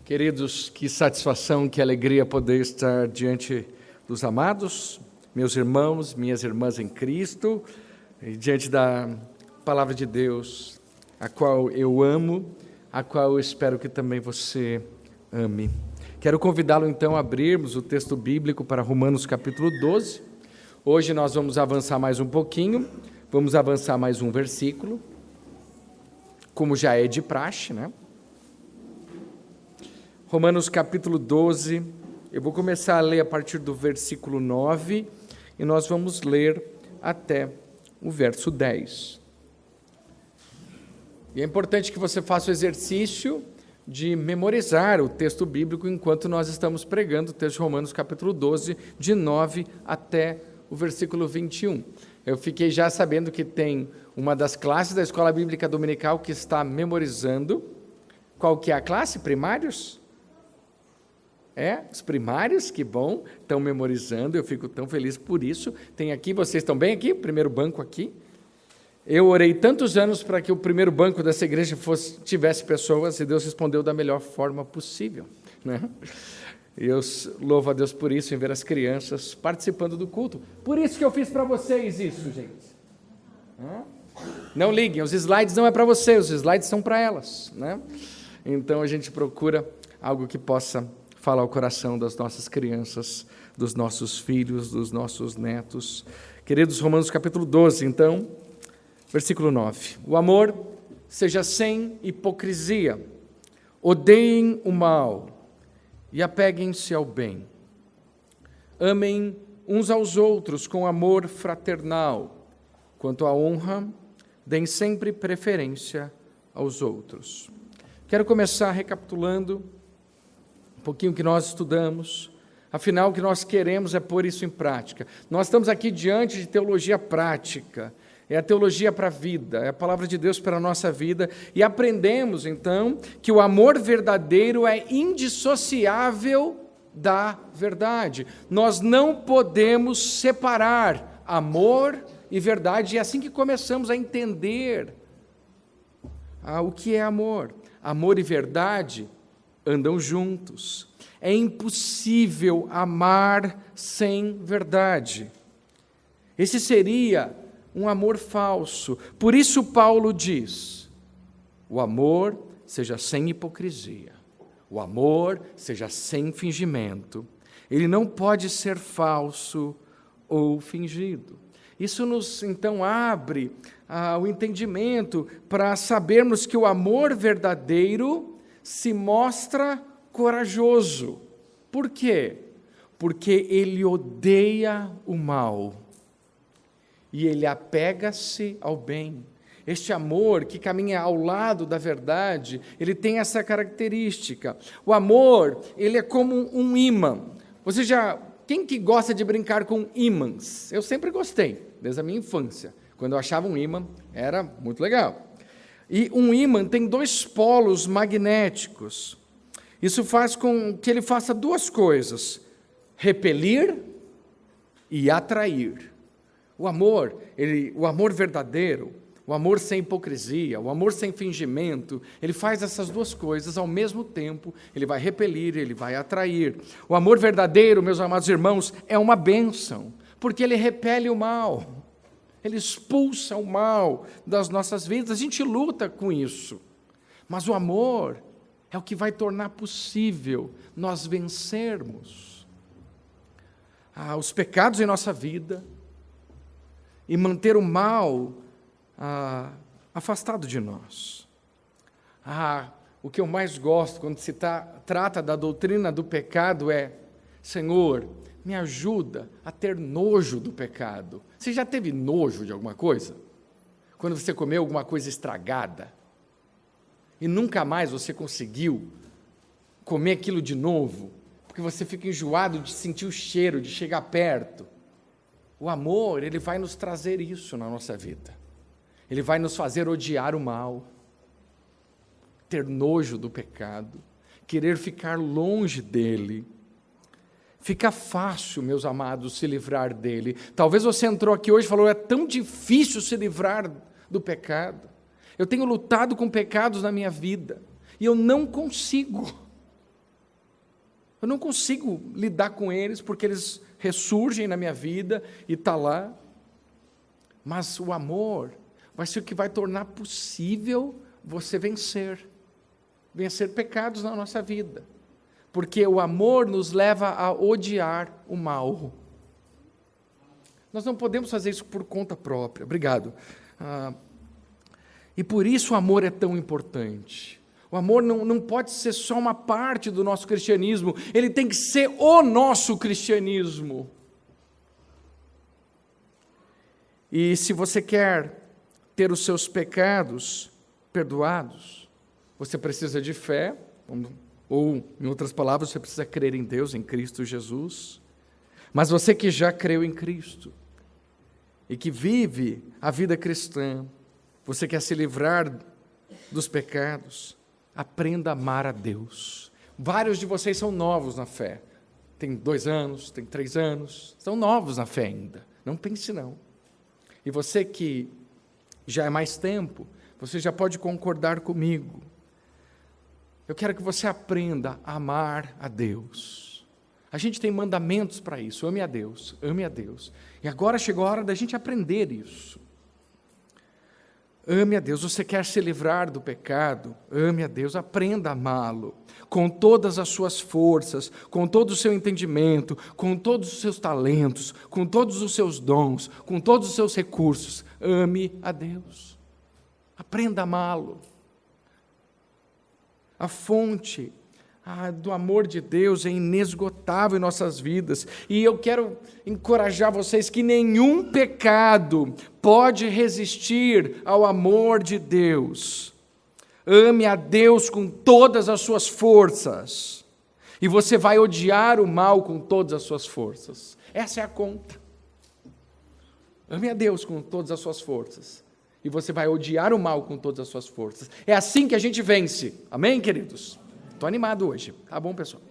Queridos, que satisfação, que alegria poder estar diante dos amados, meus irmãos, minhas irmãs em Cristo, e diante da palavra de Deus, a qual eu amo, a qual eu espero que também você ame. Quero convidá-lo então a abrirmos o texto bíblico para Romanos capítulo 12. Hoje nós vamos avançar mais um pouquinho, vamos avançar mais um versículo, como já é de praxe, né? Romanos capítulo 12, eu vou começar a ler a partir do versículo 9 e nós vamos ler até o verso 10. E é importante que você faça o exercício de memorizar o texto bíblico enquanto nós estamos pregando o texto de Romanos capítulo 12, de 9 até o versículo 21. Eu fiquei já sabendo que tem uma das classes da Escola Bíblica Dominical que está memorizando. Qual que é a classe? Primários? Os primários, que bom, estão memorizando, eu fico tão feliz por isso. Tem aqui, vocês estão bem aqui? O primeiro banco aqui. Eu orei tantos anos para que o primeiro banco dessa igreja tivesse pessoas, e Deus respondeu da melhor forma possível, né? Eu louvo a Deus por isso, em ver as crianças participando do culto. Por isso que eu fiz para vocês isso, gente. Não liguem, os slides não é para vocês, os slides são para elas, né? Então a gente procura algo que possa falar ao coração das nossas crianças, dos nossos filhos, dos nossos netos. Queridos, Romanos capítulo 12, então, versículo 9. O amor seja sem hipocrisia, odeiem o mal e apeguem-se ao bem. Amem uns aos outros com amor fraternal. Quanto à honra, deem sempre preferência aos outros. Quero começar recapitulando um pouquinho que nós estudamos. Afinal, o que nós queremos é pôr isso em prática. Nós estamos aqui diante de teologia prática. É a teologia para a vida, é a palavra de Deus para a nossa vida. E aprendemos, então, que o amor verdadeiro é indissociável da verdade. Nós não podemos separar amor e verdade. E é assim que começamos a entender o que é amor. Amor e verdade andam juntos. É impossível amar sem verdade. Esse seria um amor falso. Por isso Paulo diz: o amor seja sem hipocrisia. O amor seja sem fingimento. Ele não pode ser falso ou fingido. Isso nos, então, abre o entendimento para sabermos que o amor verdadeiro se mostra corajoso. Por quê? Porque ele odeia o mal e ele apega-se ao bem. Este amor que caminha ao lado da verdade, ele tem essa característica. O amor, ele é como um ímã. Quem que gosta de brincar com ímãs? Eu sempre gostei, desde a minha infância. Quando eu achava um ímã, era muito legal. E um ímã tem dois polos magnéticos. Isso faz com que ele faça duas coisas: repelir e atrair. O amor verdadeiro, o amor sem hipocrisia, o amor sem fingimento, ele faz essas duas coisas ao mesmo tempo. Ele vai repelir, ele vai atrair. O amor verdadeiro, meus amados irmãos, é uma bênção, porque ele repele o mal. Ele expulsa o mal das nossas vidas. A gente luta com isso. Mas o amor é o que vai tornar possível nós vencermos os pecados em nossa vida e manter o mal afastado de nós. O que eu mais gosto quando se trata da doutrina do pecado é: Senhor, me ajuda a ter nojo do pecado. Você já teve nojo de alguma coisa? Quando você comeu alguma coisa estragada e nunca mais você conseguiu comer aquilo de novo, porque você fica enjoado de sentir o cheiro, de chegar perto. O amor, ele vai nos trazer isso na nossa vida. Ele vai nos fazer odiar o mal, ter nojo do pecado, querer ficar longe dele. Fica fácil, meus amados, se livrar dele. Talvez você entrou aqui hoje e falou: é tão difícil se livrar do pecado. Eu tenho lutado com pecados na minha vida e eu não consigo. Eu não consigo lidar com eles porque eles ressurgem na minha vida e está lá. Mas o amor vai ser o que vai tornar possível você vencer pecados na nossa vida. Porque o amor nos leva a odiar o mal. Nós não podemos fazer isso por conta própria. Obrigado. E por isso o amor é tão importante. O amor não pode ser só uma parte do nosso cristianismo, ele tem que ser o nosso cristianismo. E se você quer ter os seus pecados perdoados, você precisa de fé, ou, em outras palavras, você precisa crer em Deus, em Cristo Jesus. Mas você que já creu em Cristo e que vive a vida cristã, você quer se livrar dos pecados, aprenda a amar a Deus. Vários de vocês são novos na fé. Tem 2 anos, tem 3 anos, são novos na fé ainda. Não pense não. E você que já é mais tempo, você já pode concordar comigo. Eu quero que você aprenda a amar a Deus. A gente tem mandamentos para isso. Ame a Deus, ame a Deus. E agora chegou a hora da gente aprender isso. Ame a Deus. Você quer se livrar do pecado? Ame a Deus. Aprenda a amá-lo. Com todas as suas forças, com todo o seu entendimento, com todos os seus talentos, com todos os seus dons, com todos os seus recursos. Ame a Deus. Aprenda a amá-lo. A fonte do amor de Deus é inesgotável em nossas vidas. E eu quero encorajar vocês que nenhum pecado pode resistir ao amor de Deus. Ame a Deus com todas as suas forças. E você vai odiar o mal com todas as suas forças. Essa é a conta. Ame a Deus com todas as suas forças. E você vai odiar o mal com todas as suas forças. É assim que a gente vence. Amém, queridos? Estou animado hoje. Tá bom, pessoal?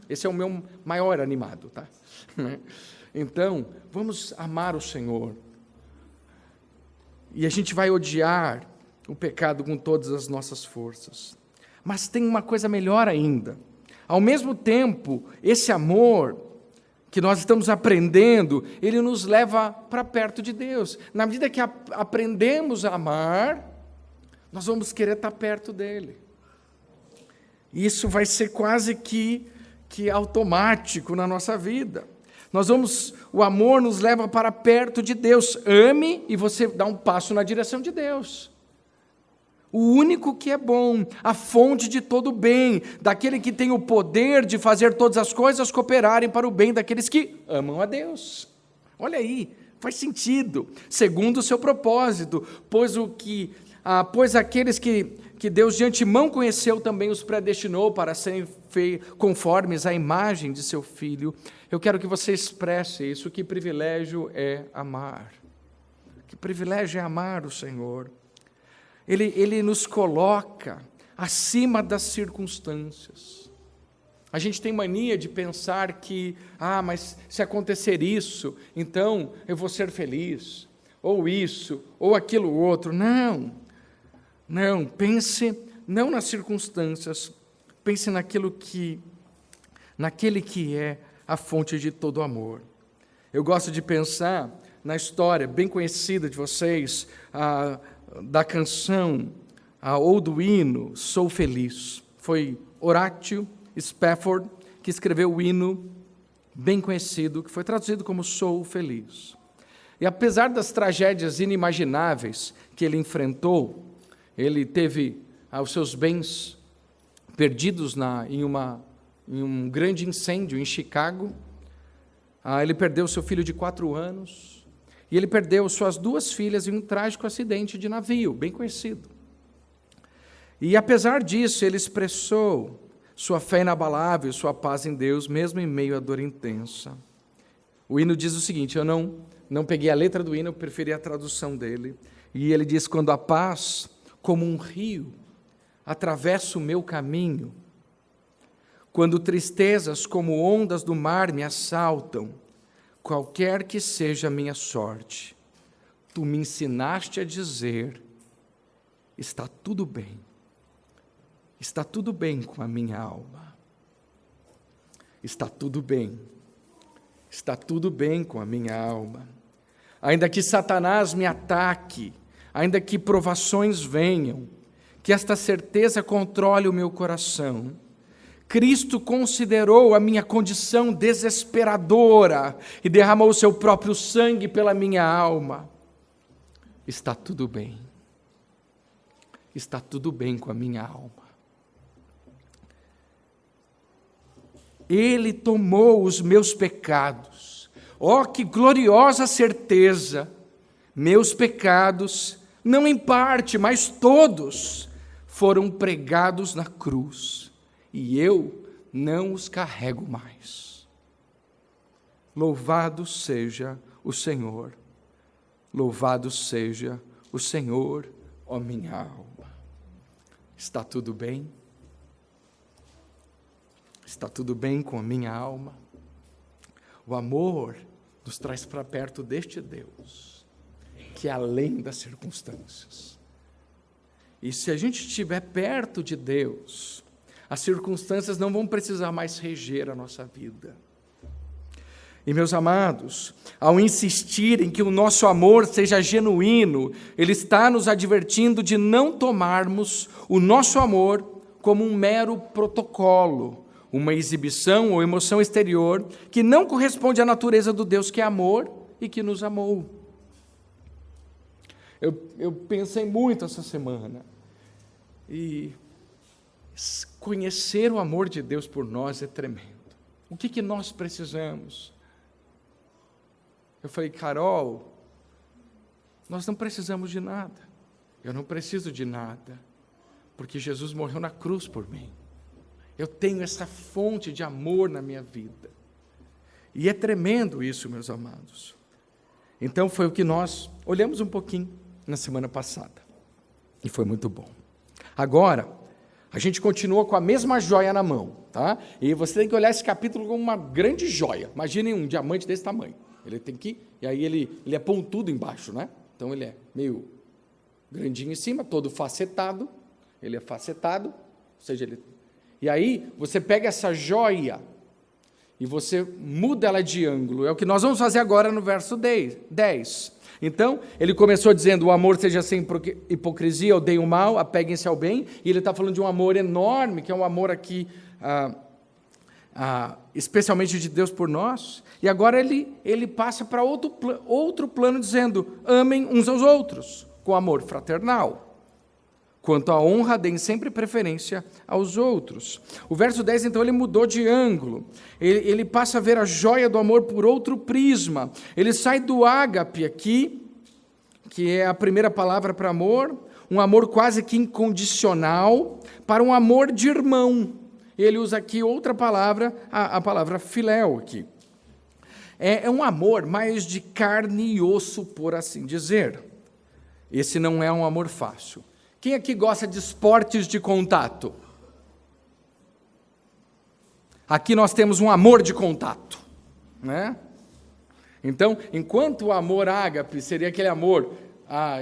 Esse é o meu maior animado, tá? Então, vamos amar o Senhor. E a gente vai odiar o pecado com todas as nossas forças. Mas tem uma coisa melhor ainda. Ao mesmo tempo, esse amor que nós estamos aprendendo, ele nos leva para perto de Deus. Na medida que aprendemos a amar, nós vamos querer estar perto dele. Isso vai ser quase que automático na nossa vida. O amor nos leva para perto de Deus. Ame e você dá um passo na direção de Deus. O único que é bom, a fonte de todo bem, daquele que tem o poder de fazer todas as coisas cooperarem para o bem daqueles que amam a Deus. Olha aí, faz sentido, segundo o seu propósito, pois aqueles que Deus de antemão conheceu também os predestinou para serem conformes à imagem de seu Filho. Eu quero que você expresse isso, que privilégio é amar. Que privilégio é amar o Senhor. Ele nos coloca acima das circunstâncias. A gente tem mania de pensar que, mas se acontecer isso, então eu vou ser feliz, ou isso, ou aquilo outro. Não, pense não nas circunstâncias, pense naquele que é a fonte de todo amor. Eu gosto de pensar na história bem conhecida de vocês, da canção ou do hino Sou Feliz. Foi Horatio Spafford que escreveu o hino bem conhecido, que foi traduzido como Sou Feliz. E apesar das tragédias inimagináveis que ele enfrentou, ele teve os seus bens perdidos em um grande incêndio em Chicago. Ele perdeu seu filho de 4 anos, e ele perdeu suas 2 filhas em um trágico acidente de navio, bem conhecido. E apesar disso, ele expressou sua fé inabalável, sua paz em Deus, mesmo em meio à dor intensa. O hino diz o seguinte, eu não peguei a letra do hino, eu preferi a tradução dele. E ele diz, quando a paz, como um rio, atravessa o meu caminho, quando tristezas como ondas do mar me assaltam, qualquer que seja a minha sorte, tu me ensinaste a dizer, está tudo bem com a minha alma. está tudo bem. Está tudo bem com a minha alma. Ainda que Satanás me ataque, ainda que provações venham, que esta certeza controle o meu coração. Cristo considerou a minha condição desesperadora e derramou o seu próprio sangue pela minha alma. Está tudo bem. Está tudo bem com a minha alma. Ele tomou os meus pecados. Oh, que gloriosa certeza! Meus pecados, não em parte, mas todos, foram pregados na cruz, e eu não os carrego mais. Louvado seja o Senhor, louvado seja o Senhor, ó minha alma. Está tudo bem? Está tudo bem com a minha alma? O amor nos traz para perto deste Deus, que é além das circunstâncias. E se a gente estiver perto de Deus, as circunstâncias não vão precisar mais reger a nossa vida. E, meus amados, ao insistir em que o nosso amor seja genuíno, Ele está nos advertindo de não tomarmos o nosso amor como um mero protocolo, uma exibição ou emoção exterior que não corresponde à natureza do Deus que é amor e que nos amou. Eu pensei muito essa semana, e conhecer o amor de Deus por nós é tremendo. O que nós precisamos? Eu falei, Carol, nós não precisamos de nada. Eu não preciso de nada, porque Jesus morreu na cruz por mim. Eu tenho essa fonte de amor na minha vida. E é tremendo isso, meus amados. Então foi o que nós olhamos um pouquinho na semana passada. E foi muito bom. Agora, a gente continua com a mesma joia na mão, tá? E você tem que olhar esse capítulo como uma grande joia. Imaginem um diamante desse tamanho. Ele tem que, e aí ele é pontudo embaixo, né? Então ele é meio grandinho em cima, todo facetado. Ele é facetado, ou seja, e aí você pega essa joia e você muda ela de ângulo. É o que nós vamos fazer agora no verso 10. Então, ele começou dizendo, o amor seja sem hipocrisia, odeiem o mal, apeguem-se ao bem. E ele está falando de um amor enorme, que é um amor aqui, especialmente de Deus por nós. E agora ele passa para outro plano, dizendo, amem uns aos outros, com amor fraternal. Quanto à honra, deem sempre preferência aos outros. O verso 10, então, ele mudou de ângulo. Ele passa a ver a joia do amor por outro prisma. Ele sai do ágape aqui, que é a primeira palavra para amor, um amor quase que incondicional, para um amor de irmão. Ele usa aqui outra palavra, a palavra filéu aqui. É um amor mais de carne e osso, por assim dizer. Esse não é um amor fácil. Quem aqui gosta de esportes de contato? Aqui nós temos um amor de contato, né? Então, enquanto o amor ágape seria aquele amor,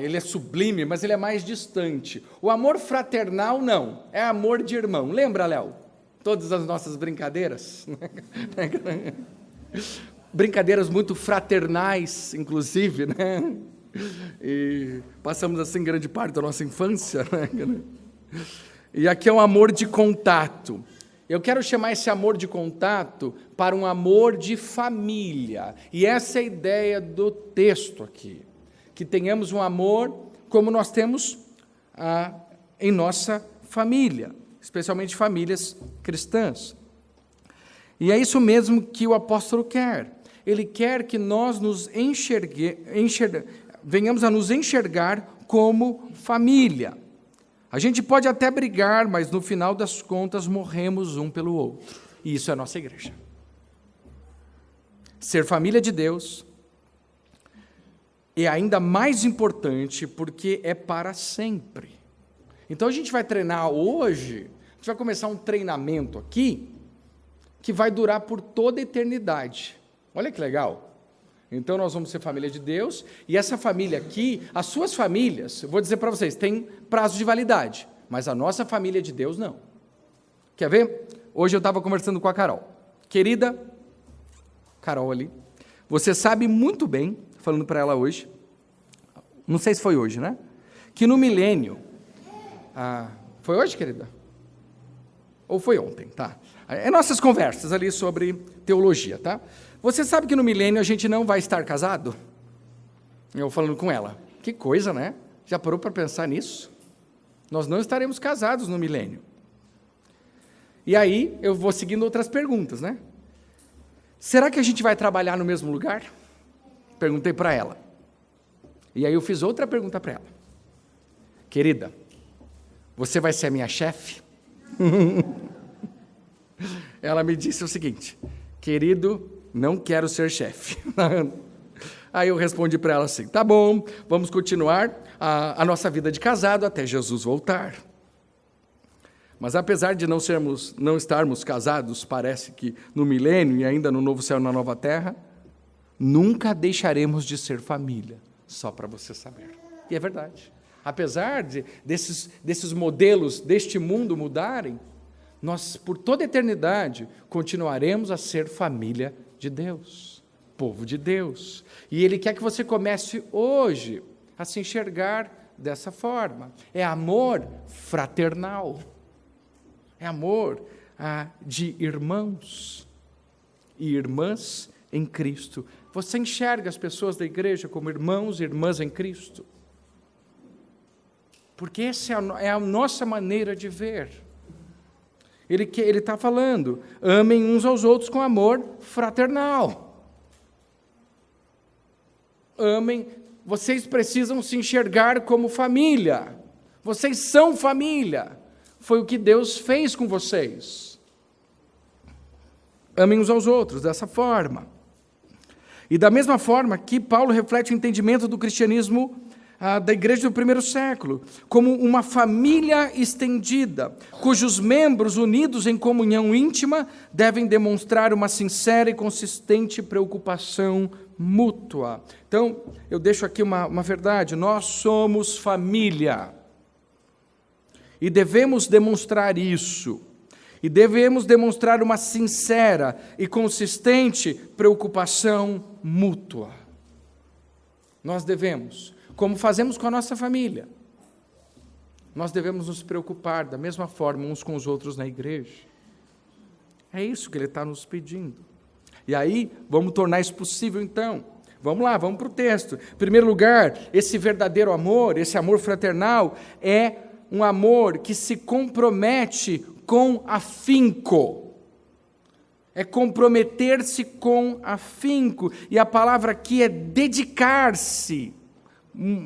ele é sublime, mas ele é mais distante. O amor fraternal, não, é amor de irmão. Lembra, Léo? Todas as nossas brincadeiras? Brincadeiras muito fraternais, inclusive, né? E passamos assim grande parte da nossa infância, né? E aqui é um amor de contato. Eu quero chamar esse amor de contato para um amor de família, e essa é a ideia do texto aqui, que tenhamos um amor como nós temos em nossa família, especialmente famílias cristãs. E é isso mesmo que o apóstolo quer. Ele quer que nós venhamos a nos enxergar como família. A gente pode até brigar, mas no final das contas morremos um pelo outro. E isso é a nossa igreja. Ser família de Deus é ainda mais importante porque é para sempre. Então a gente vai treinar hoje, a gente vai começar um treinamento aqui que vai durar por toda a eternidade. Olha que legal. Então, nós vamos ser família de Deus, e essa família aqui, as suas famílias, eu vou dizer para vocês, tem prazo de validade, mas a nossa família de Deus não. Quer ver? Hoje eu estava conversando com a Carol, Querida Carol ali, você sabe muito bem, falando para ela hoje, não sei se foi hoje, né? Que no milênio, foi hoje, querida? Ou foi ontem, tá? É nossas conversas ali sobre teologia, tá? Você sabe que no milênio a gente não vai estar casado? Eu falando com ela, que coisa, né? Já parou para pensar nisso? Nós não estaremos casados no milênio. E aí eu vou seguindo outras perguntas, né? Será que a gente vai trabalhar no mesmo lugar? Perguntei para ela. E aí eu fiz outra pergunta para ela. Querida, você vai ser a minha chefe? Ela me disse o seguinte, querido, não quero ser chefe. Aí eu respondi para ela assim, tá bom, vamos continuar a nossa vida de casado até Jesus voltar. Mas apesar de não estarmos casados, parece que no milênio e ainda no novo céu e na nova terra, nunca deixaremos de ser família, só para você saber. E é verdade. Apesar desses modelos deste mundo mudarem, nós, por toda a eternidade, continuaremos a ser família de Deus, povo de Deus. E Ele quer que você comece hoje a se enxergar dessa forma. É amor fraternal. É amor de irmãos e irmãs em Cristo. Você enxerga as pessoas da igreja como irmãos e irmãs em Cristo? Porque essa é a nossa maneira de ver. Ele está falando, amem uns aos outros com amor fraternal. Amem, vocês precisam se enxergar como família. Vocês são família. Foi o que Deus fez com vocês. Amem uns aos outros dessa forma. E da mesma forma que Paulo reflete o entendimento do cristianismo da igreja do primeiro século, como uma família estendida, cujos membros unidos em comunhão íntima devem demonstrar uma sincera e consistente preocupação mútua. Então, eu deixo aqui uma verdade, nós somos família. E devemos demonstrar isso. E devemos demonstrar uma sincera e consistente preocupação mútua. Nós devemos, como fazemos com a nossa família, nós devemos nos preocupar da mesma forma uns com os outros na igreja. É isso que ele está nos pedindo. E aí, vamos tornar isso possível então. Vamos lá, vamos para o texto. Em primeiro lugar, esse verdadeiro amor, esse amor fraternal, é um amor que se compromete com afinco. É comprometer-se com afinco. E a palavra aqui é dedicar-se.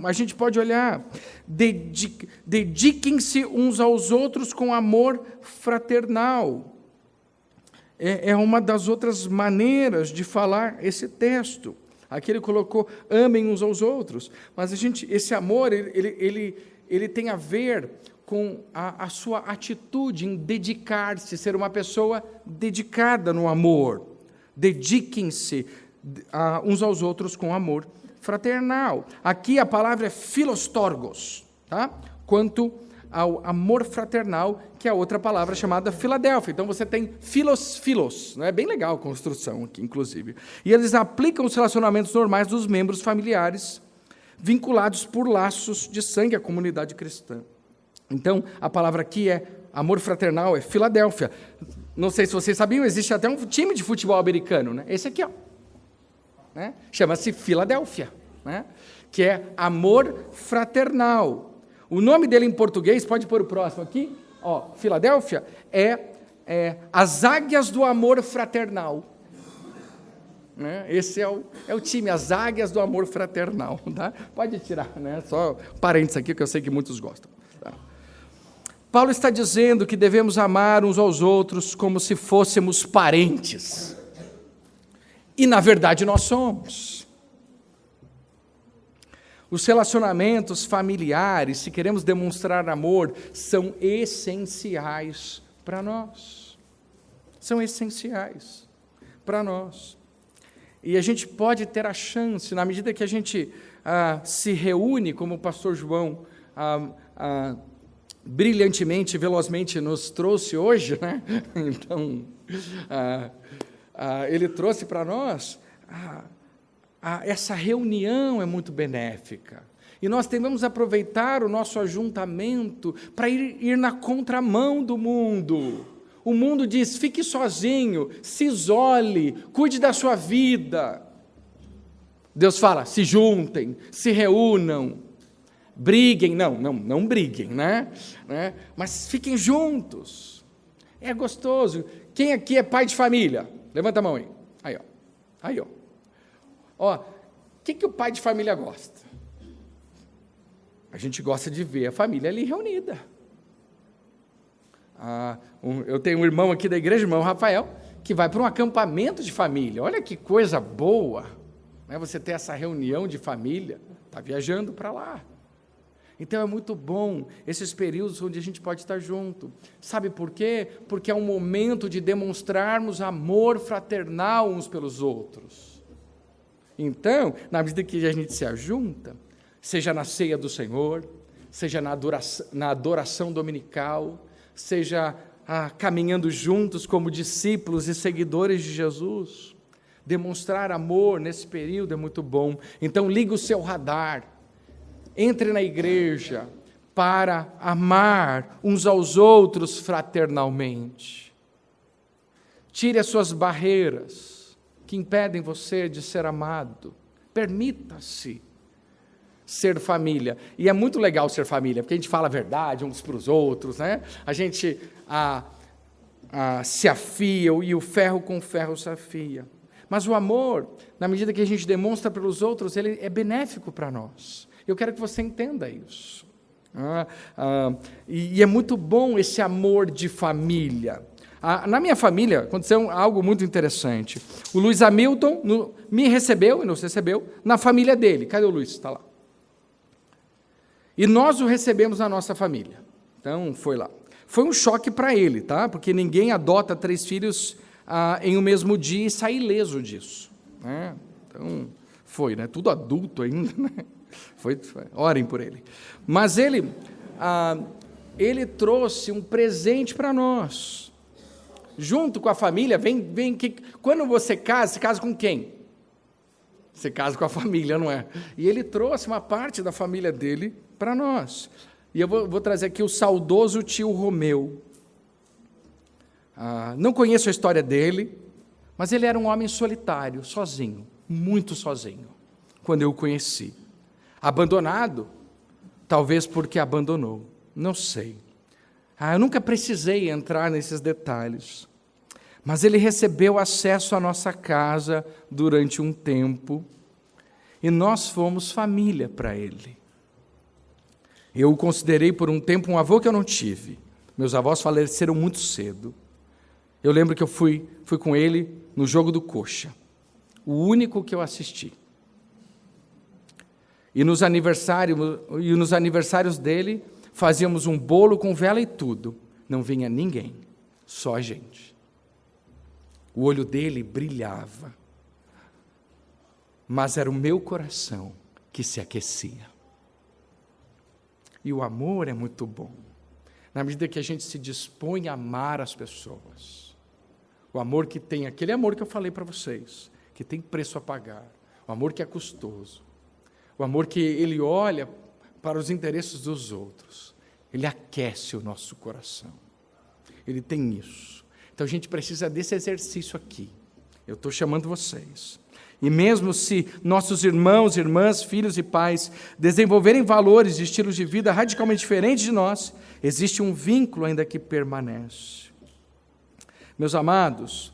A gente pode olhar. Dediquem-se uns aos outros com amor fraternal. É uma das outras maneiras de falar esse texto. Aqui ele colocou, amem uns aos outros. Mas esse amor, ele tem a ver com a sua atitude em dedicar-se, ser uma pessoa dedicada no amor. Dediquem-se uns aos outros com amor fraternal. Aqui a palavra é filostorgos, tá? Quanto ao amor fraternal, que é outra palavra chamada Filadélfia. Então você tem filos, né? É bem legal a construção aqui, inclusive. E eles aplicam os relacionamentos normais dos membros familiares, vinculados por laços de sangue à comunidade cristã. Então, a palavra aqui é amor fraternal, é Filadélfia. Não sei se vocês sabiam, existe até um time de futebol americano, né? Esse aqui, ó, né? Chama-se Filadélfia, né? Que é amor fraternal. O nome dele em português, pode pôr o próximo aqui, ó, Filadélfia, é as águias do amor fraternal. Né? Esse é o time, as águias do amor fraternal. Tá? Pode tirar, né? Só parênteses aqui, que eu sei que muitos gostam. Tá? Paulo está dizendo que devemos amar uns aos outros como se fôssemos parentes. E, na verdade, nós somos. Os relacionamentos familiares, se queremos demonstrar amor, são essenciais para nós. São essenciais para nós. E a gente pode ter a chance, na medida que a gente se reúne, como o pastor João brilhantemente, velozmente nos trouxe hoje, né? Então, ele trouxe para nós, essa reunião é muito benéfica. E nós devemos aproveitar o nosso ajuntamento para ir na contramão do mundo. O mundo diz, fique sozinho, se isole, cuide da sua vida. Deus fala, se juntem, se reúnam, briguem, não briguem, né? Mas fiquem juntos. É gostoso. Quem aqui é pai de família? Levanta a mão aí. Aí, ó. Ó, o que o pai de família gosta? A gente gosta de ver a família ali reunida. Eu tenho um irmão aqui da igreja, irmão Rafael, que vai para um acampamento de família. Olha que coisa boa, né? Você ter essa reunião de família, está viajando para lá. Então é muito bom esses períodos onde a gente pode estar junto. Sabe por quê? Porque é um momento de demonstrarmos amor fraternal uns pelos outros. Então, na medida que a gente se ajunta, seja na ceia do Senhor, seja na adoração dominical, seja caminhando juntos como discípulos e seguidores de Jesus, demonstrar amor nesse período é muito bom. Então, ligue o seu radar, entre na igreja para amar uns aos outros fraternalmente. Tire as suas barreiras que impedem você de ser amado. Permita-se ser família. E é muito legal ser família, porque a gente fala a verdade uns para os outros, né? A gente se afia, e o ferro com ferro se afia. Mas o amor, na medida que a gente demonstra pelos outros, ele é benéfico para nós. Eu quero que você entenda isso. E é muito bom esse amor de família. Na minha família, aconteceu algo muito interessante. O Luiz Hamilton me recebeu, e nos recebeu, na família dele. Cadê o Luiz? Está lá. E nós o recebemos na nossa família. Então, foi lá. Foi um choque para ele, tá? Porque ninguém adota 3 filhos em um mesmo dia e sai ileso disso. Né? Então, foi, né? Tudo adulto ainda, né? Foi, orem por ele. Mas ele trouxe um presente para nós. Junto com a família, quando você casa com quem? Você casa com a família, não é? E ele trouxe uma parte da família dele para nós. E eu vou trazer aqui o saudoso tio Romeu. Não conheço a história dele, mas ele era um homem solitário, sozinho, muito sozinho, quando eu o conheci. Abandonado, talvez porque abandonou, não sei. Eu nunca precisei entrar nesses detalhes, mas ele recebeu acesso à nossa casa durante um tempo, e nós fomos família para ele. Eu o considerei por um tempo um avô que eu não tive. Meus avós faleceram muito cedo. Eu lembro que eu fui com ele no jogo do Coxa, o único que eu assisti. E nos aniversários dele, fazíamos um bolo com vela e tudo. Não vinha ninguém, só a gente. O olho dele brilhava, mas era o meu coração que se aquecia. E o amor é muito bom, na medida que a gente se dispõe a amar as pessoas. O amor que tem, aquele amor que eu falei para vocês, que tem preço a pagar. O amor que é custoso. O amor que ele olha para os interesses dos outros. Ele aquece o nosso coração. Ele tem isso. Então a gente precisa desse exercício aqui. Eu estou chamando vocês. E mesmo se nossos irmãos, irmãs, filhos e pais desenvolverem valores e estilos de vida radicalmente diferentes de nós, existe um vínculo ainda que permanece. Meus amados,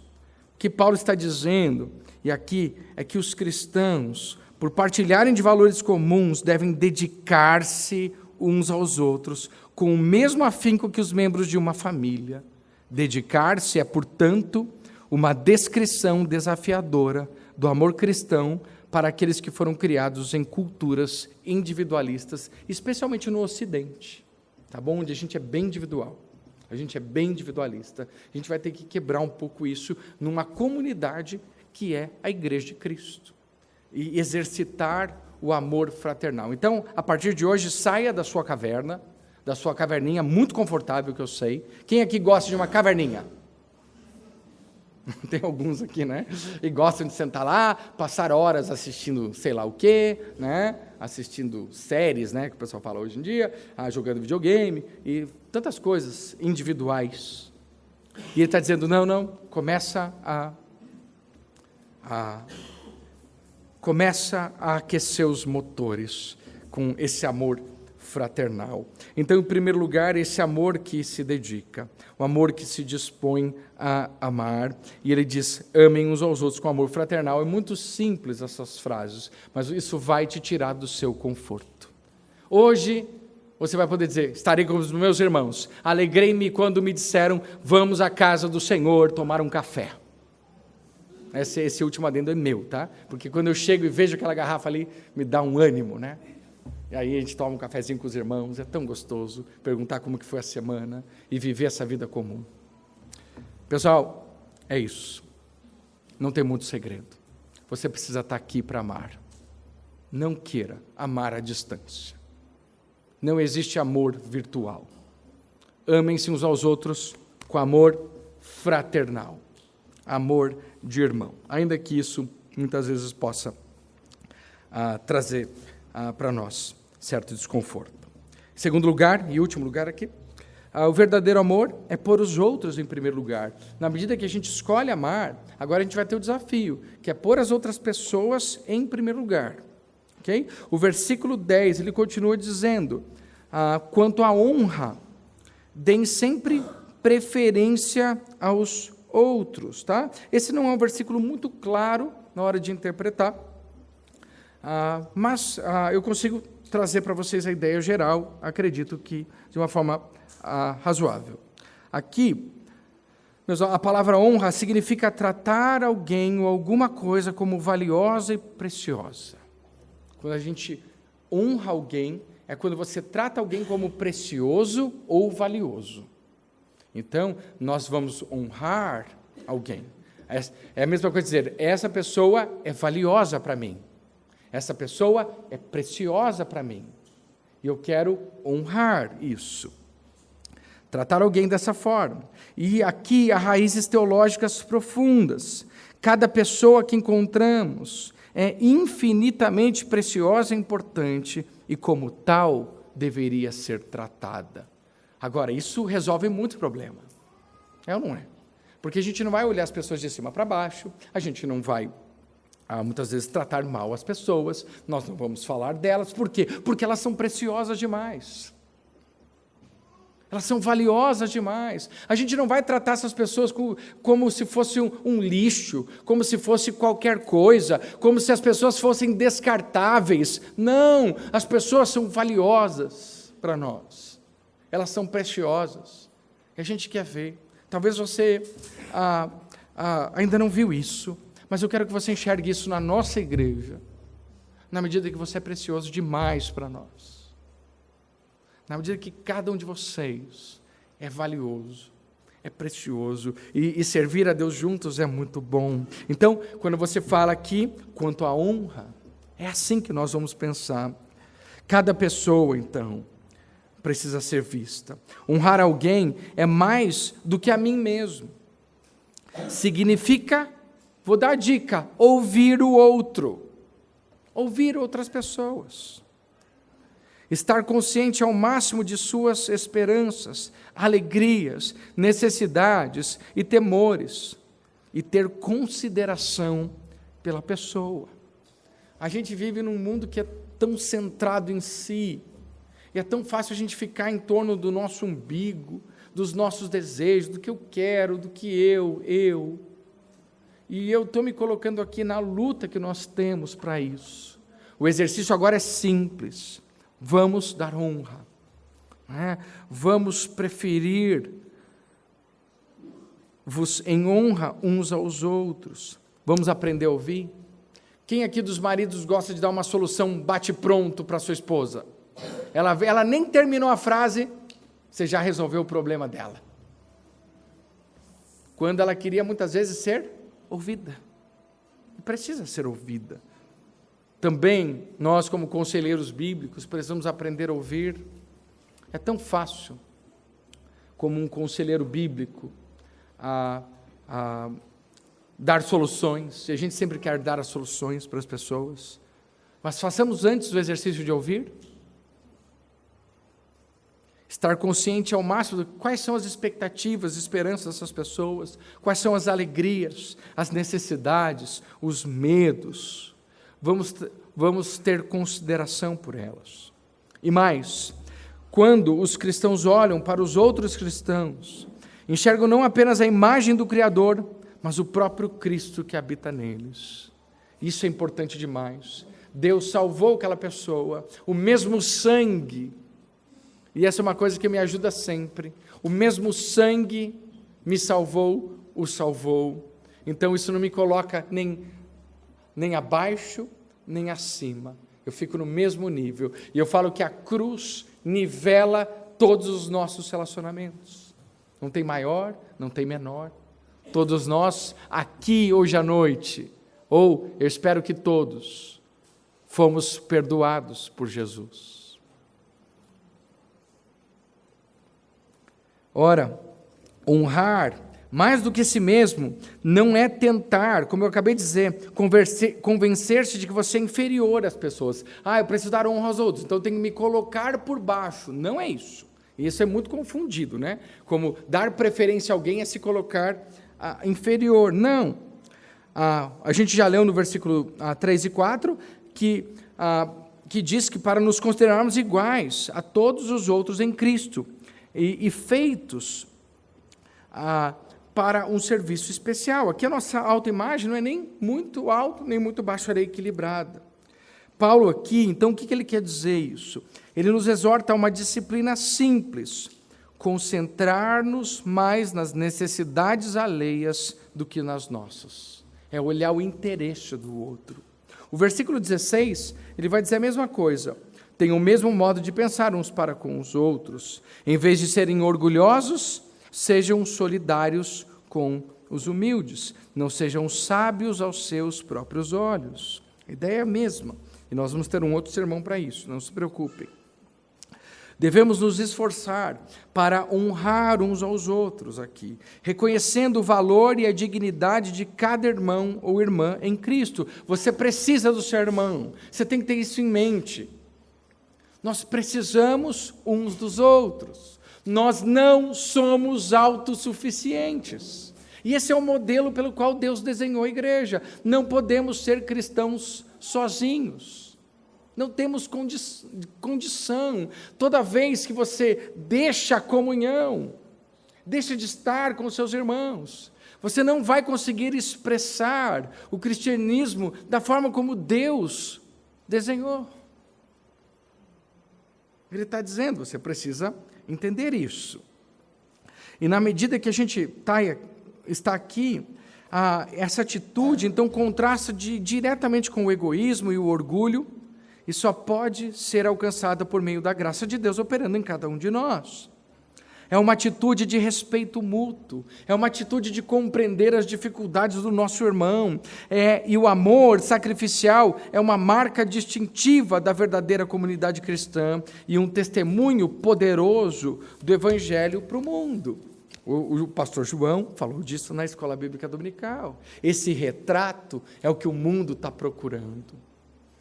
o que Paulo está dizendo, e aqui, é que os cristãos, por partilharem de valores comuns, devem dedicar-se uns aos outros, com o mesmo afinco que os membros de uma família. Dedicar-se é, portanto, uma descrição desafiadora do amor cristão para aqueles que foram criados em culturas individualistas, especialmente no Ocidente, tá bom? Onde a gente é bem individual, a gente é bem individualista. A gente vai ter que quebrar um pouco isso numa comunidade que é a Igreja de Cristo e exercitar o amor fraternal. Então, a partir de hoje, saia da sua caverna, da sua caverninha, muito confortável, que eu sei. Quem aqui gosta de uma caverninha? Tem alguns aqui, né? E gostam de sentar lá, passar horas assistindo sei lá o quê, né? Assistindo séries, né? Que o pessoal fala hoje em dia, jogando videogame e tantas coisas individuais. E ele está dizendo, não, começa a aquecer os motores com esse amor fraternal. Então, em primeiro lugar, esse amor que se dedica, o amor que se dispõe a amar. E ele diz, amem uns aos outros com amor fraternal. É muito simples essas frases, mas isso vai te tirar do seu conforto. Hoje, você vai poder dizer, estarei com os meus irmãos. Alegrei-me quando me disseram, vamos à casa do Senhor tomar um café. Esse último adendo é meu, tá? Porque quando eu chego e vejo aquela garrafa ali, me dá um ânimo, né? E aí a gente toma um cafezinho com os irmãos, é tão gostoso perguntar como que foi a semana e viver essa vida comum. Pessoal, é isso. Não tem muito segredo. Você precisa estar aqui para amar. Não queira amar à distância. Não existe amor virtual. Amem-se uns aos outros com amor fraternal. Amor de irmão. Ainda que isso muitas vezes possa trazer para nós certo desconforto. Segundo lugar, e último lugar aqui, o verdadeiro amor é pôr os outros em primeiro lugar. Na medida que a gente escolhe amar, agora a gente vai ter o desafio, que é pôr as outras pessoas em primeiro lugar. Okay? O versículo 10, ele continua dizendo, quanto à honra, deem sempre preferência aos outros. Tá? Esse não é um versículo muito claro na hora de interpretar, mas eu consigo trazer para vocês a ideia geral, acredito que de uma forma razoável. Aqui, a palavra honra significa tratar alguém ou alguma coisa como valiosa e preciosa. Quando a gente honra alguém, é quando você trata alguém como precioso ou valioso. Então, nós vamos honrar alguém. É a mesma coisa dizer, essa pessoa é valiosa para mim. Essa pessoa é preciosa para mim. E eu quero honrar isso. Tratar alguém dessa forma. E aqui há raízes teológicas profundas. Cada pessoa que encontramos é infinitamente preciosa e importante, e como tal deveria ser tratada. Agora, isso resolve muito problema. É ou não é? Porque a gente não vai olhar as pessoas de cima para baixo, a gente não vai muitas vezes tratar mal as pessoas, nós não vamos falar delas. Por quê? Porque elas são preciosas demais. Elas são valiosas demais. A gente não vai tratar essas pessoas como se fosse um lixo, como se fosse qualquer coisa, como se as pessoas fossem descartáveis. Não, as pessoas são valiosas para nós. Elas são preciosas. E a gente quer ver. Talvez você ainda não viu isso, mas eu quero que você enxergue isso na nossa igreja, na medida que você é precioso demais para nós. Na medida que cada um de vocês é valioso, é precioso, e servir a Deus juntos é muito bom. Então, quando você fala aqui, quanto à honra, é assim que nós vamos pensar. Cada pessoa, então, precisa ser vista. Honrar alguém é mais do que a mim mesmo. Significa, vou dar a dica, ouvir o outro. Ouvir outras pessoas. Estar consciente ao máximo de suas esperanças, alegrias, necessidades e temores. E ter consideração pela pessoa. A gente vive num mundo que é tão centrado em si. E é tão fácil a gente ficar em torno do nosso umbigo, dos nossos desejos, do que eu quero, do que eu. E eu estou me colocando aqui na luta que nós temos para isso. O exercício agora é simples. Vamos dar honra. Né? Vamos preferir-vos em honra uns aos outros. Vamos aprender a ouvir? Quem aqui dos maridos gosta de dar uma solução bate-pronto para sua esposa? Ela nem terminou a frase, você já resolveu o problema dela. Quando ela queria muitas vezes ser ouvida. Precisa ser ouvida. Também, nós como conselheiros bíblicos, precisamos aprender a ouvir. É tão fácil, como um conselheiro bíblico, dar soluções, e a gente sempre quer dar as soluções para as pessoas, mas façamos antes o exercício de ouvir. Estar consciente ao máximo de quais são as expectativas, esperanças dessas pessoas, quais são as alegrias, as necessidades, os medos. Vamos ter consideração por elas. E mais, quando os cristãos olham para os outros cristãos, enxergam não apenas a imagem do Criador, mas o próprio Cristo que habita neles. Isso é importante demais. Deus salvou aquela pessoa, o mesmo sangue. E essa é uma coisa que me ajuda sempre. O mesmo sangue me salvou, o salvou. Então isso não me coloca nem abaixo, nem acima. Eu fico no mesmo nível. E eu falo que a cruz nivela todos os nossos relacionamentos. Não tem maior, não tem menor. Todos nós, aqui hoje à noite, ou eu espero que todos, fomos perdoados por Jesus. Ora, honrar mais do que si mesmo não é tentar, como eu acabei de dizer, convencer-se de que você é inferior às pessoas. Eu preciso dar honra aos outros, então eu tenho que me colocar por baixo. Não é isso. Isso é muito confundido, né? Como dar preferência a alguém é se colocar inferior. Não. A gente já leu no versículo 3 e 4 que diz que para nos considerarmos iguais a todos os outros em Cristo, e feitos para um serviço especial. Aqui a nossa autoimagem não é nem muito alto, nem muito baixo, ela é equilibrada. Paulo aqui, então, o que ele quer dizer isso? Ele nos exorta a uma disciplina simples, concentrar-nos mais nas necessidades alheias do que nas nossas. É olhar o interesse do outro. O versículo 16, ele vai dizer a mesma coisa. Tenham o mesmo modo de pensar uns para com os outros. Em vez de serem orgulhosos, sejam solidários com os humildes. Não sejam sábios aos seus próprios olhos. A ideia é a mesma. E nós vamos ter um outro sermão para isso, não se preocupem. Devemos nos esforçar para honrar uns aos outros aqui, reconhecendo o valor e a dignidade de cada irmão ou irmã em Cristo. Você precisa do seu irmão, você tem que ter isso em mente. Nós precisamos uns dos outros. Nós não somos autossuficientes. E esse é o modelo pelo qual Deus desenhou a igreja. Não podemos ser cristãos sozinhos. Não temos condição. Toda vez que você deixa a comunhão, deixa de estar com os seus irmãos, você não vai conseguir expressar o cristianismo da forma como Deus desenhou. Ele está dizendo, você precisa entender isso. E na medida que a gente está aqui, essa atitude, então, contrasta diretamente com o egoísmo e o orgulho, e só pode ser alcançada por meio da graça de Deus operando em cada um de nós. É uma atitude de respeito mútuo, é uma atitude de compreender as dificuldades do nosso irmão, e o amor sacrificial é uma marca distintiva da verdadeira comunidade cristã e um testemunho poderoso do Evangelho para o mundo. O pastor João falou disso na Escola Bíblica Dominical. Esse retrato é o que o mundo está procurando.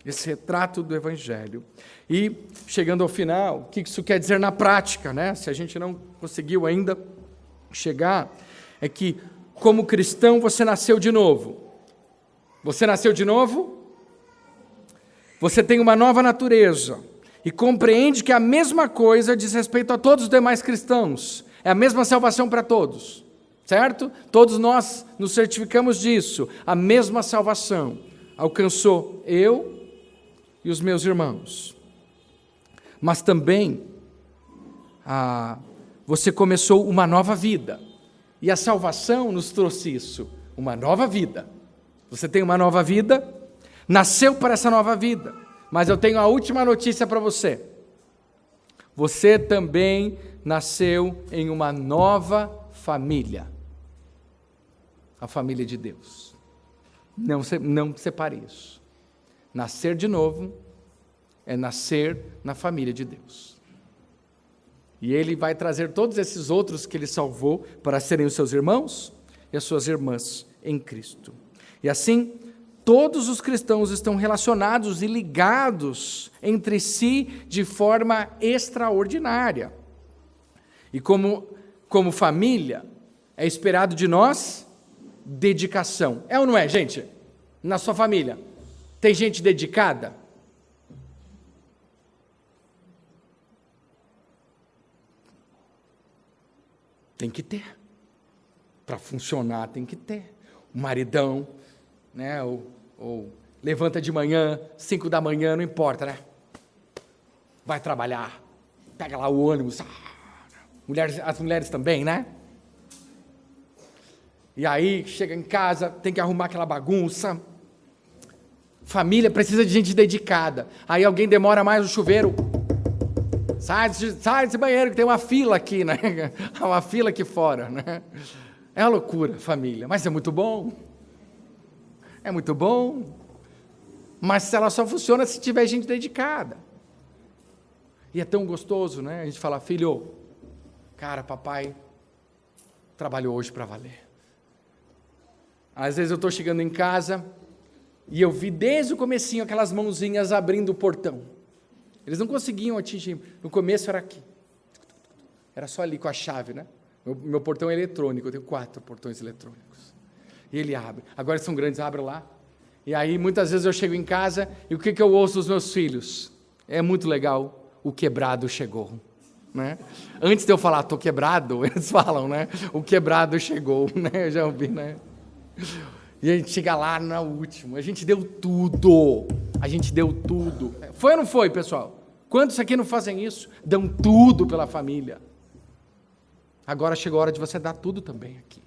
Esse retrato do Evangelho. E, chegando ao final, o que isso quer dizer na prática, né? Se a gente não conseguiu ainda chegar, é que, como cristão, você nasceu de novo. Você nasceu de novo? Você tem uma nova natureza. E compreende que a mesma coisa diz respeito a todos os demais cristãos. É a mesma salvação para todos. Certo? Todos nós nos certificamos disso. A mesma salvação alcançou eu e os meus irmãos. Mas também você começou uma nova vida. E a salvação nos trouxe isso, uma nova vida. Você tem uma nova vida, nasceu para essa nova vida. Mas eu tenho a última notícia para você. Você também nasceu em uma nova família. A família de Deus. Não separe isso. Nascer de novo é nascer na família de Deus. E Ele vai trazer todos esses outros que Ele salvou para serem os seus irmãos e as suas irmãs em Cristo. E assim, todos os cristãos estão relacionados e ligados entre si de forma extraordinária. E como família, é esperado de nós dedicação. É ou não é, gente? Na sua família, tem gente dedicada? Tem que ter. Para funcionar, tem que ter. O maridão, né? Ou levanta de manhã, 5 da manhã, não importa, né? Vai trabalhar, pega lá o ônibus. As mulheres também, né? E aí, chega em casa, tem que arrumar aquela bagunça. Família precisa de gente dedicada. Aí alguém demora mais no chuveiro. Sai desse banheiro que tem uma fila aqui, né? Uma fila aqui fora, né? É uma loucura, família, mas é muito bom. É muito bom. Mas ela só funciona se tiver gente dedicada. E é tão gostoso, né? A gente fala, filho, cara, papai trabalhou hoje para valer. Às vezes eu estou chegando em casa e eu vi desde o comecinho aquelas mãozinhas abrindo o portão. Eles não conseguiam atingir. No começo era aqui. Era só ali com a chave, né? Meu portão é eletrônico, eu tenho 4 portões eletrônicos. E ele abre. Agora são grandes, abre lá. E aí muitas vezes eu chego em casa e o que eu ouço dos meus filhos? É muito legal, o quebrado chegou. Né? Antes de eu falar, estou quebrado, eles falam, né? O quebrado chegou, né? Eu já ouvi, né? E a gente chega lá no último, a gente deu tudo. A gente deu tudo. Foi ou não foi, pessoal? Quantos aqui não fazem isso? Dão tudo pela família. Agora chegou a hora de você dar tudo também aqui.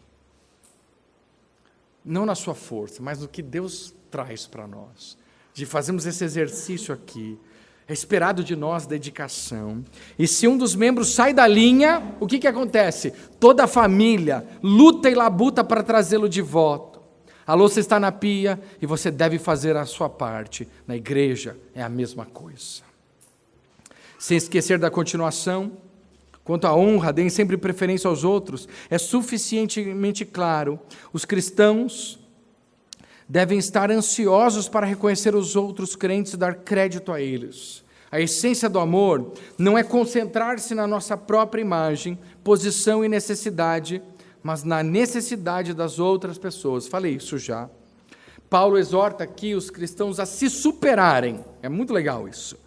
Não na sua força, mas no que Deus traz para nós. De fazermos esse exercício aqui. É esperado de nós dedicação. E se um dos membros sai da linha, o que acontece? Toda a família luta e labuta para trazê-lo de volta. A louça está na pia e você deve fazer a sua parte. Na igreja é a mesma coisa. Sem esquecer da continuação, quanto à honra, deem sempre preferência aos outros. É suficientemente claro. Os cristãos devem estar ansiosos para reconhecer os outros crentes e dar crédito a eles. A essência do amor não é concentrar-se na nossa própria imagem, posição e necessidade, mas na necessidade das outras pessoas. Falei isso já. Paulo exorta aqui os cristãos a se superarem. É muito legal isso.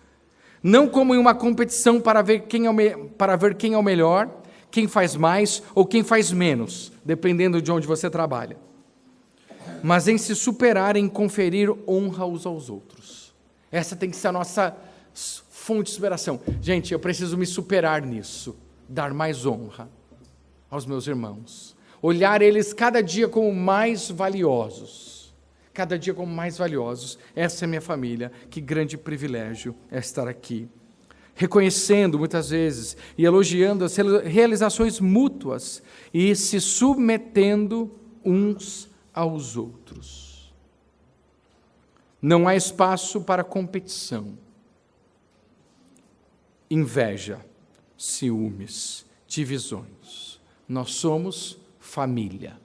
Não como em uma competição para ver quem é o melhor, quem faz mais ou quem faz menos, dependendo de onde você trabalha. Mas em se superar, em conferir honra uns aos outros. Essa tem que ser a nossa fonte de superação. Gente, eu preciso me superar nisso, dar mais honra aos meus irmãos. Olhar eles cada dia como mais valiosos. Cada dia como mais valiosos. Essa é minha família. Que grande privilégio é estar aqui. Reconhecendo muitas vezes e elogiando as realizações mútuas e se submetendo uns aos outros. Não há espaço para competição, inveja, ciúmes, divisões. Nós somos família.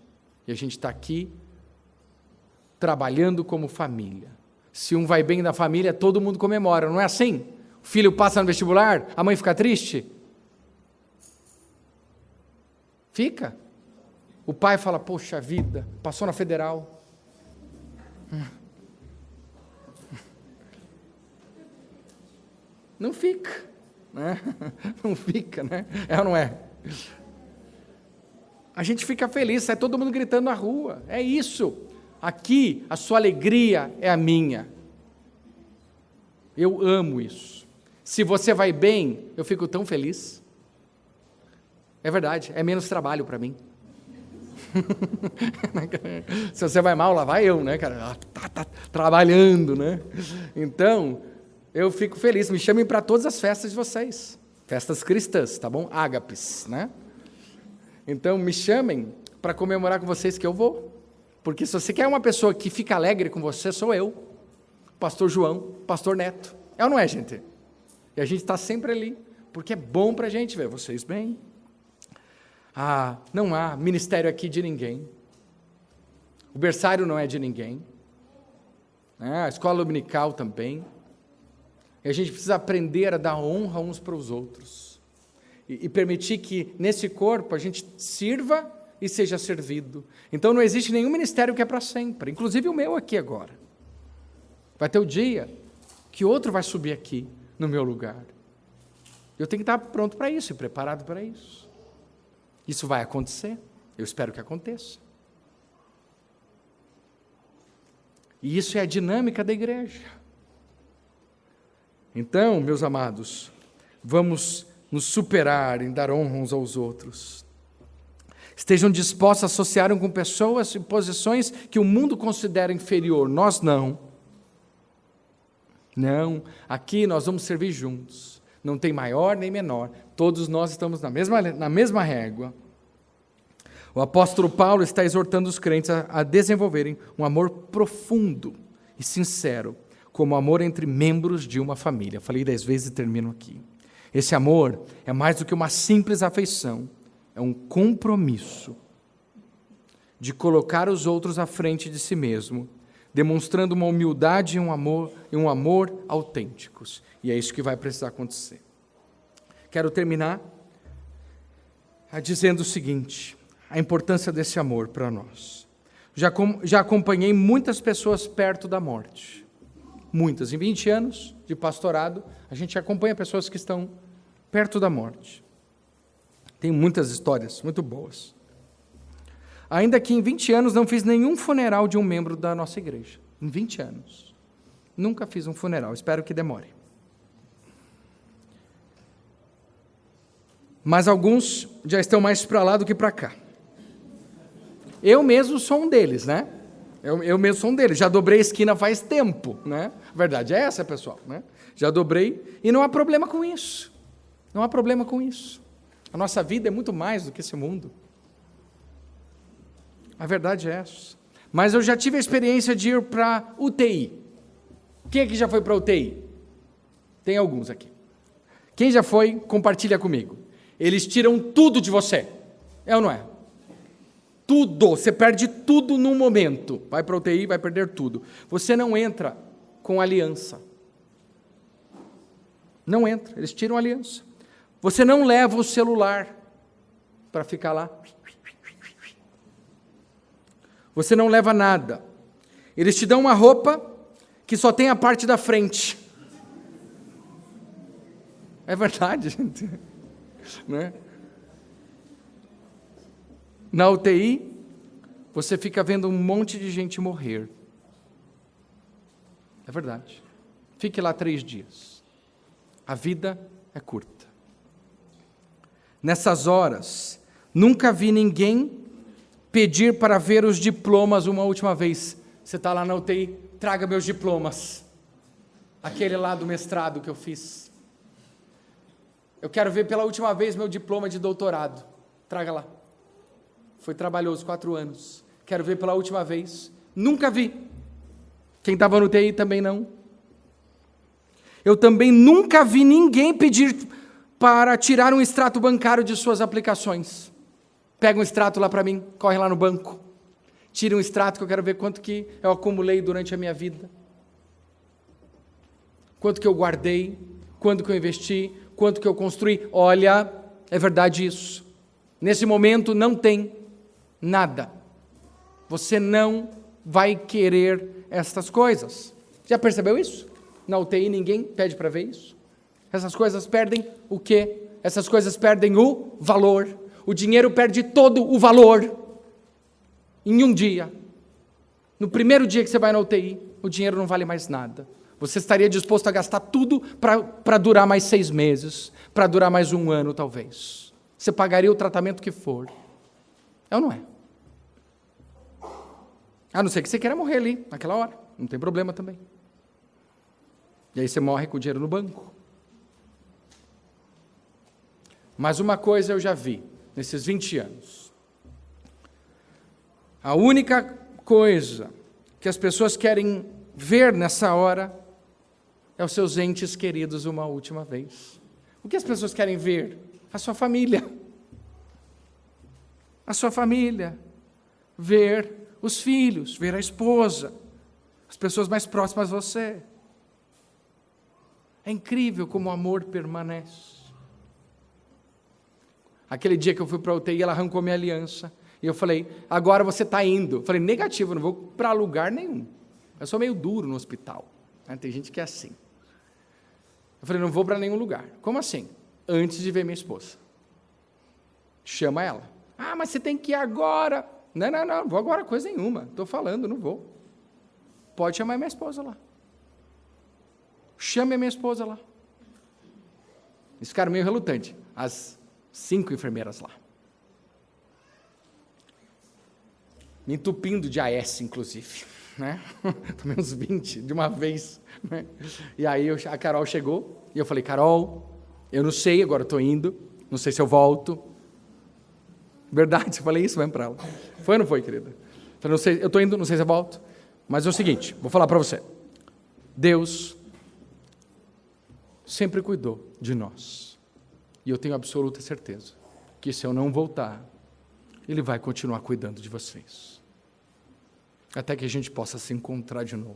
E a gente está aqui trabalhando como família. Se um vai bem na família, todo mundo comemora, não é assim? O filho passa no vestibular, a mãe fica triste? Fica. O pai fala, poxa vida, passou na federal. Não fica, né? Não fica, né? É ou não é? A gente fica feliz, sai todo mundo gritando na rua. É isso. Aqui, a sua alegria é a minha. Eu amo isso. Se você vai bem, eu fico tão feliz. É verdade, é menos trabalho para mim. Se você vai mal, lá vai eu, né, cara? Tá trabalhando, né? Então, eu fico feliz. Me chamem para todas as festas de vocês. Festas cristãs, tá bom? Ágapes, né? Então, me chamem para comemorar com vocês que eu vou. Porque se você quer uma pessoa que fica alegre com você, sou eu. Pastor João, Pastor Neto. É ou não é, gente? E a gente está sempre ali, porque é bom para a gente ver vocês bem. Não há ministério aqui de ninguém. O berçário não é de ninguém. A escola dominical também. E a gente precisa aprender a dar honra uns para os outros. E permitir que, nesse corpo, a gente sirva e seja servido. Então, não existe nenhum ministério que é para sempre. Inclusive o meu aqui agora. Vai ter o dia que outro vai subir aqui, no meu lugar. Eu tenho que estar pronto para isso e preparado para isso. Isso vai acontecer. Eu espero que aconteça. E isso é a dinâmica da igreja. Então, meus amados, vamos nos superar em dar honra uns aos outros. Estejam dispostos a associar com pessoas e posições que o mundo considera inferior. Nós não. Não, aqui nós vamos servir juntos. Não tem maior nem menor. Todos nós estamos na mesma régua. O apóstolo Paulo está exortando os crentes a desenvolverem um amor profundo e sincero, como o amor entre membros de uma família. Falei 10 vezes e termino aqui. Esse amor é mais do que uma simples afeição, é um compromisso de colocar os outros à frente de si mesmo, demonstrando uma humildade e um amor autênticos. E é isso que vai precisar acontecer. Quero terminar dizendo o seguinte: a importância desse amor para nós. Já acompanhei muitas pessoas perto da morte. Muitas. Em 20 anos de pastorado, a gente acompanha pessoas que estão perto da morte. Tem muitas histórias muito boas. Ainda que em 20 anos não fiz nenhum funeral de um membro da nossa igreja. Em 20 anos. Nunca fiz um funeral. Espero que demore. Mas alguns já estão mais para lá do que para cá. Eu mesmo sou um deles, né? Eu mesmo sou um deles. Já dobrei a esquina faz tempo, né? A verdade é essa, pessoal, né? Já dobrei e não há problema com isso. Não há problema com isso. A nossa vida é muito mais do que esse mundo. A verdade é essa. Mas eu já tive a experiência de ir para UTI. Quem aqui já foi para UTI? Tem alguns aqui. Quem já foi, compartilha comigo. Eles tiram tudo de você. É ou não é? Tudo. Você perde tudo num momento. Vai para UTI, vai perder tudo. Você não entra com aliança. Não entra. Eles tiram a aliança. Você não leva o celular para ficar lá. Você não leva nada. Eles te dão uma roupa que só tem a parte da frente. É verdade, gente. Né? Na UTI, você fica vendo um monte de gente morrer. É verdade. Fique lá 3 dias. A vida é curta. Nessas horas, nunca vi ninguém pedir para ver os diplomas uma última vez. Você está lá na UTI, traga meus diplomas. Aquele lá do mestrado que eu fiz. Eu quero ver pela última vez meu diploma de doutorado. Traga lá. Foi trabalhoso, 4 anos. Quero ver pela última vez. Nunca vi. Quem estava no UTI também não. Eu também nunca vi ninguém pedir para tirar um extrato bancário de suas aplicações. Pega um extrato lá para mim, corre lá no banco. Tira um extrato que eu quero ver quanto que eu acumulei durante a minha vida. Quanto que eu guardei, quanto que eu investi, quanto que eu construí. Olha, é verdade isso. Nesse momento não tem nada. Você não vai querer estas coisas. Já percebeu isso? Na UTI ninguém pede para ver isso. Essas coisas perdem o quê? Essas coisas perdem o valor. O dinheiro perde todo o valor em um dia. No primeiro dia que você vai na UTI, o dinheiro não vale mais nada. Você estaria disposto a gastar tudo para durar mais 6 meses, para durar mais 1 ano, talvez. Você pagaria o tratamento que for. É ou não é? A não ser que você queira morrer ali, naquela hora. Não tem problema também. E aí você morre com o dinheiro no banco. Mas uma coisa eu já vi nesses 20 anos. A única coisa que as pessoas querem ver nessa hora é os seus entes queridos uma última vez. O que as pessoas querem ver? A sua família. A sua família. Ver os filhos, ver a esposa, as pessoas mais próximas a você. É incrível como o amor permanece. Aquele dia que eu fui para a UTI, ela arrancou minha aliança. E eu falei, agora você está indo. Eu falei, negativo, eu não vou para lugar nenhum. Eu sou meio duro no hospital. Tem gente que é assim. Eu falei, não vou para nenhum lugar. Como assim? Antes de ver minha esposa. Chama ela. Ah, mas você tem que ir agora. Não vou agora coisa nenhuma. Estou falando, não vou. Pode chamar minha esposa lá. Chame a minha esposa lá. Eles ficaram meio relutantes. As 5 enfermeiras lá. Me entupindo de AS, inclusive. Né? Tomei uns 20 de uma vez. Né? E aí a Carol chegou e eu falei, Carol, eu não sei, agora estou indo, não sei se eu volto. Verdade, eu falei isso mesmo para ela. Foi ou não foi, querida? Eu falei, não sei, eu estou indo, não sei se eu volto. Mas é o seguinte, vou falar para você. Deus sempre cuidou de nós. E eu tenho absoluta certeza que se eu não voltar, Ele vai continuar cuidando de vocês. Até que a gente possa se encontrar de novo.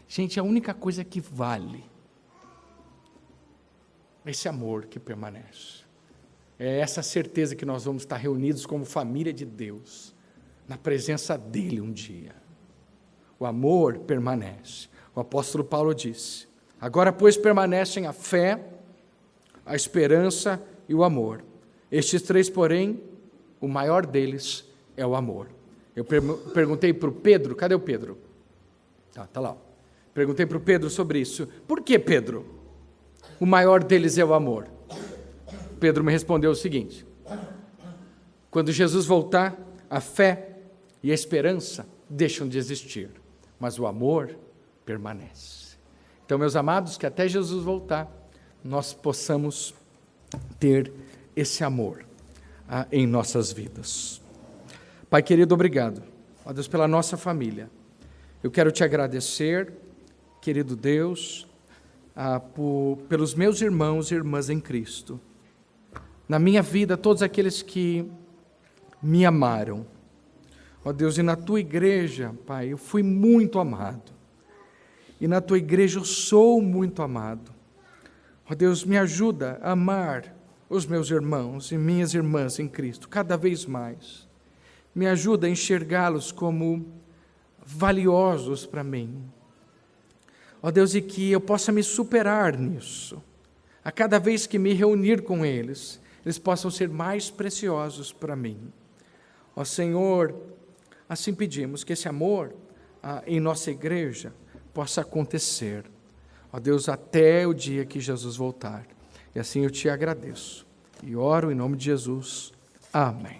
Gente, a única coisa que vale é esse amor que permanece. É essa certeza que nós vamos estar reunidos como família de Deus, na presença dEle um dia. O amor permanece. O apóstolo Paulo disse, agora, pois, permanecem a fé, a esperança e o amor. Estes 3, porém, o maior deles é o amor. Eu perguntei para o Pedro, cadê o Pedro? Está lá. Perguntei para o Pedro sobre isso. Por que, Pedro? O maior deles é o amor. Pedro me respondeu o seguinte, quando Jesus voltar, a fé e a esperança deixam de existir, mas o amor permanece. Então, meus amados, que até Jesus voltar, nós possamos ter esse amor em nossas vidas. Pai querido, obrigado, ó Deus, pela nossa família. Eu quero te agradecer, querido Deus, pelos meus irmãos e irmãs em Cristo. Na minha vida, todos aqueles que me amaram. Ó Deus, e na tua igreja, Pai, eu fui muito amado. E na tua igreja eu sou muito amado. Ó Deus, me ajuda a amar os meus irmãos e minhas irmãs em Cristo, cada vez mais. Me ajuda a enxergá-los como valiosos para mim. Ó Deus, e que eu possa me superar nisso. A cada vez que me reunir com eles, eles possam ser mais preciosos para mim. Ó Senhor, assim pedimos que esse amor em nossa igreja possa acontecer. Ó Deus, até o dia que Jesus voltar. E assim eu te agradeço. E oro em nome de Jesus. Amém.